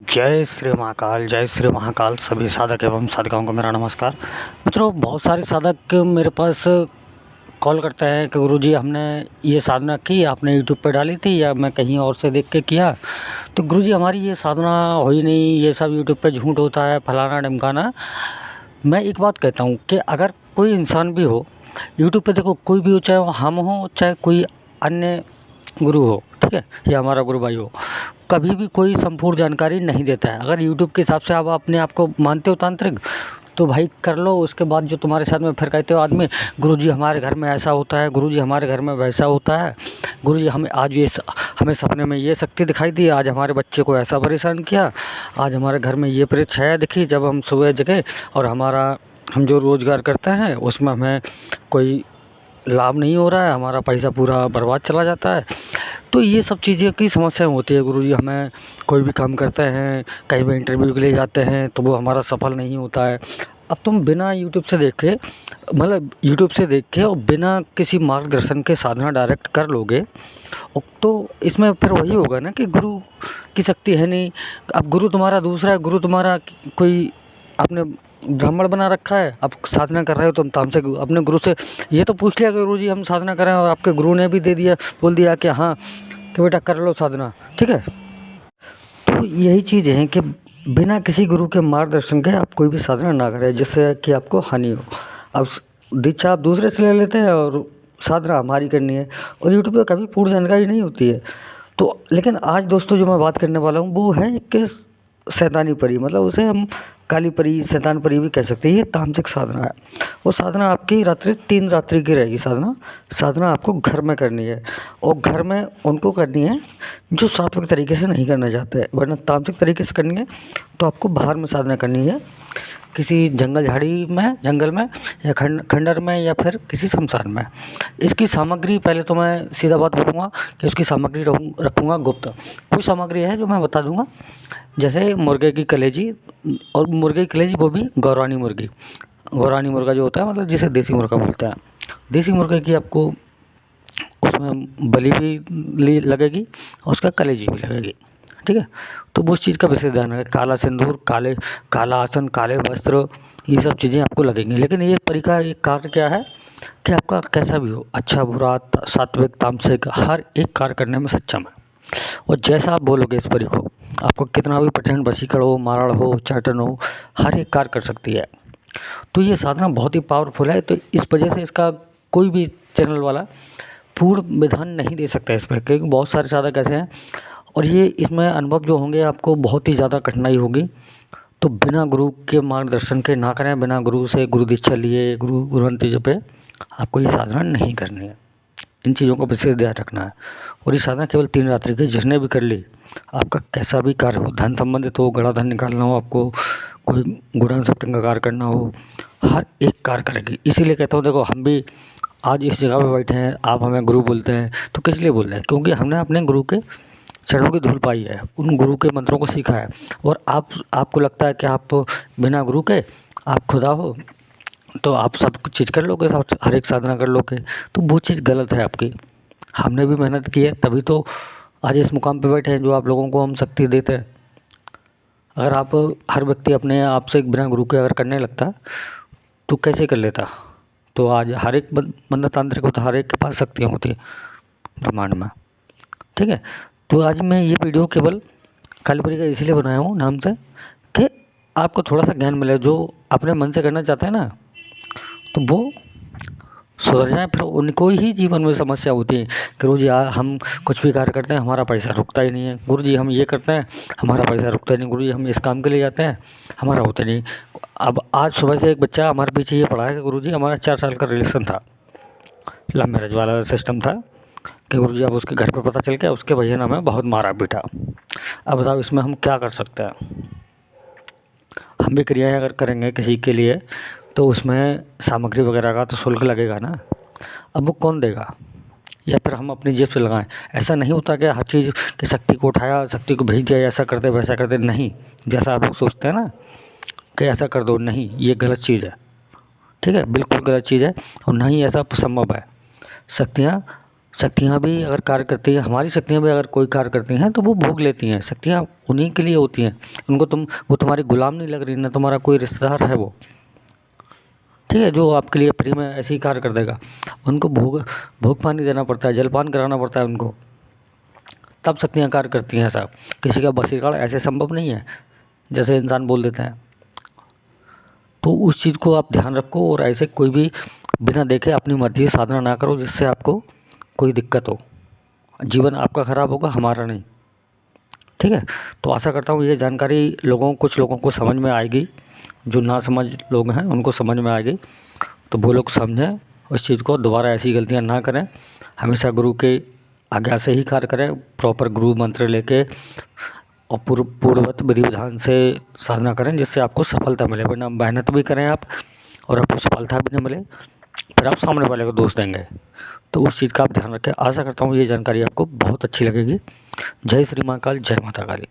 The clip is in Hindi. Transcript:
जय श्री महाकाल। सभी साधक एवं साधिकाओं को मेरा नमस्कार। मित्रों, बहुत सारे साधक मेरे पास कॉल करते हैं कि गुरुजी हमने ये साधना की, आपने यूट्यूब पे डाली थी या मैं कहीं और से देख के किया, तो गुरुजी हमारी ये साधना हुई नहीं, ये सब यूट्यूब पे झूठ होता है, फलाना ढिमकाना। मैं एक बात कहता हूँ कि अगर कोई इंसान भी हो यूट्यूब पे, देखो कोई भी हो, चाहे वो हम हो चाहे कोई अन्य गुरु हो, ठीक है, या हमारा गुरु भाई हो, कभी भी कोई संपूर्ण जानकारी नहीं देता है। अगर यूट्यूब के हिसाब से आप अपने आप को मानते हो तांत्रिक, तो भाई कर लो। उसके बाद जो तुम्हारे साथ में फिर कहते हो आदमी, गुरुजी हमारे घर में ऐसा होता है, गुरुजी हमारे घर में वैसा होता है, गुरुजी हमें आज हमें सपने में ये शक्ति दिखाई दी, आज हमारे बच्चे को ऐसा परेशान किया, आज हमारे घर में ये प्रेत छाया दिखी जब हम सुबह जगे, और हम जो रोज़गार करते हैं उसमें हमें कोई लाभ नहीं हो रहा है, हमारा पैसा पूरा बर्बाद चला जाता है। तो ये सब चीज़ें की समस्या होती है। गुरुजी हमें कोई भी काम करते हैं, कहीं भी इंटरव्यू के लिए जाते हैं तो वो हमारा सफल नहीं होता है। अब तुम बिना यूट्यूब से देखे, मतलब यूट्यूब से देख के और बिना किसी मार्गदर्शन के साधना डायरेक्ट कर लोगे, तो इसमें फिर वही होगा ना कि गुरु की शक्ति है नहीं। अब गुरु तुम्हारा दूसरा है, गुरु तुम्हारा कोई आपने ब्राह्मण बना रखा है, अब साधना कर रहे हो तुम तामसिक। अपने गुरु से ये तो पूछ लिया कि गुरुजी हम साधना करें, और आपके गुरु ने भी बोल दिया कि हाँ कि बेटा कर लो साधना, ठीक है। तो यही चीज़ है कि बिना किसी गुरु के मार्गदर्शन के आप कोई भी साधना ना करें, जिससे कि आपको हानि हो। अब दीक्षा आप दूसरे से ले लेते हैं और साधना हमारी करनी है, और यूट्यूब पे कभी पूर्ण जानकारी नहीं होती है। तो लेकिन आज दोस्तों जो मैं बात करने वाला हूँ वो है कि शैतानी परी, मतलब उसे हम काली परी, शैतान परी भी कह सकते हैं। ये तामसिक साधना है। वो साधना आपकी 3 रात्रि की रहेगी। साधना आपको घर में करनी है, और घर में उनको करनी है जो सात्विक तरीके से नहीं करना चाहते हैं। वरना तामसिक तरीके से करनी है तो आपको बाहर में साधना करनी है, किसी जंगल में या खंडर में या फिर किसी शमशान में। इसकी सामग्री पहले तो मैं सीधा बात बोलूँगा कि उसकी सामग्री रखूँगा गुप्त। कुछ सामग्री है जो मैं बता दूँगा, जैसे मुर्गे की कलेजी, और मुर्गे की कलेजी वो भी गौरानी मुर्गा जो होता है, मतलब जिसे देसी मुर्गा बोलते हैं। देसी मुर्गे की आपको उसमें बलि भी लगेगी और उसका कलेजी भी लगेगी, ठीक है। तो वो उस चीज़ का विशेष ध्यान रखें। काला सिंदूर, काला आसन, काले वस्त्र, ये सब चीज़ें आपको लगेंगी। लेकिन ये परी का एक कार्य क्या है कि आपका कैसा भी हो, अच्छा बुरा, सात्विक तामसिक, हर एक कार्य करने में सक्षम है। और जैसा आप बोलोगे इस परी को, आपको कितना भी प्रचंड वशीकरण हो, मारण हो, चाटन हो, हर एक कार्य कर सकती है। तो ये साधना बहुत ही पावरफुल है। तो इस वजह से इसका कोई भी चैनल वाला पूर्ण विधान नहीं दे सकता इस पर, क्योंकि बहुत सारे साधक ऐसे हैं, और ये इसमें अनुभव जो होंगे आपको बहुत ही ज़्यादा कठिनाई होगी। तो बिना गुरु के मार्गदर्शन के ना करें, बिना गुरु से गुरु दीक्षा लिए, गुरु मंत्र जपे आपको ये साधना नहीं करनी है। इन चीज़ों का विशेष ध्यान रखना है। और ये साधना केवल 3 रात्रि की, जिसने भी कर ली, आपका कैसा भी कार्य हो, धन संबंधित हो, गड़ा धन निकालना हो, आपको कोई गुड़ान शिफ्टिंग का कार्य करना हो, हर एक कार्य करेगी। इसीलिए कहता हूँ, देखो हम भी आज इस जगह पे बैठे हैं, आप हमें गुरु बोलते हैं, तो किस लिए बोल रहे हैं? क्योंकि हमने अपने गुरु के चरणों की धूल पाई है, उन गुरु के मंत्रों को सीखा है। और आपको लगता है कि आप बिना गुरु के आप खुदा हो, तो आप सब कुछ चीज़ कर लोगे, हर एक साधना कर लोगे, तो वो चीज़ गलत है आपकी। हमने भी मेहनत की है, तभी तो आज इस मुकाम पे बैठे हैं जो आप लोगों को हम शक्ति देते हैं। अगर हर व्यक्ति अपने आप से बिना गुरु के अगर करने लगता तो कैसे कर लेता? तो आज हर एक बंदा तांत्रिक होता, हर एक के पास शक्तियाँ होती है ब्रह्मांड में, ठीक है। तो आज मैं ये वीडियो केवल कालीपरी का इसलिए बनाया हूँ नाम से कि आपको थोड़ा सा ज्ञान मिले। जो अपने मन से करना चाहते हैं ना, तो वो सुधर जाए। फिर उनको ही जीवन में समस्या होती है कि गुरुजी हम कुछ भी कार्य करते हैं, हमारा पैसा रुकता ही नहीं है। गुरुजी हम ये करते हैं, हमारा पैसा रुकता ही नहीं। गुरुजी हम इस काम के लिए जाते हैं, हमारा होता नहीं। अब आज सुबह से एक बच्चा हमारे पीछे ये पड़ा है कि गुरुजी हमारा 4 साल का रिलेशन था, लव मैरिज वाला सिस्टम था, कि गुरुजी अब उसके घर पे पता चल गया, उसके भैया ने हमें बहुत मारा पीटा। अब बताओ इसमें हम क्या कर सकते हैं? हम भी क्रियाएँ अगर करेंगे किसी के लिए, तो उसमें सामग्री वगैरह का तो शुल्क लगेगा ना। अब वो कौन देगा? या फिर हम अपनी जेब से लगाएं? ऐसा नहीं होता कि हर चीज़ की शक्ति को उठाया, शक्ति को भेज दिया, ऐसा कर दे वैसा कर दे। नहीं, जैसा आप लोग सोचते हैं ना कि ऐसा कर दो, नहीं, ये गलत चीज़ है, ठीक है, बिल्कुल गलत चीज़ है, और ना ही ऐसा संभव है। शक्तियाँ शक्तियाँ भी अगर कार्य करती हैं, हमारी शक्तियाँ भी अगर कोई कार्य करती हैं तो वो भोग लेती हैं। शक्तियाँ उन्हीं के लिए होती हैं, उनको वो तुम्हारी गुलाम नहीं लग रही, ना तुम्हारा कोई रिश्तेदार है वो, ठीक है, जो आपके लिए फ्री में ऐसे ही कार्य कर देगा। उनको भोग भोग पानी देना पड़ता है, जलपान कराना पड़ता है उनको, तब शक्तियाँ कार्य करती हैं। ऐसा किसी का वशीकरण ऐसे संभव नहीं है जैसे इंसान बोल देते हैं। तो उस चीज़ को आप ध्यान रखो और ऐसे कोई भी बिना देखे अपनी मर्जी से साधना ना करो जिससे आपको कोई दिक्कत हो। जीवन आपका ख़राब होगा, हमारा नहीं, ठीक है। तो आशा करता हूँ ये जानकारी कुछ लोगों को समझ में आएगी। जो ना समझ लोग हैं उनको समझ में आएगी, तो वो लोग समझें उस चीज़ को, दोबारा ऐसी गलतियाँ ना करें। हमेशा गुरु के आज्ञा से ही कार्य करें, प्रॉपर गुरु मंत्र लेके और पूर्ववत विधि विधान से साधना करें जिससे आपको सफलता मिले। वरना मेहनत भी करें आप और आपको सफलता भी न मिले, फिर आप सामने वाले को दोष देंगे। तो उस चीज़ का आप ध्यान रखें। आशा करता हूँ ये जानकारी आपको बहुत अच्छी लगेगी। जय श्री महाकाल, जय माता काली।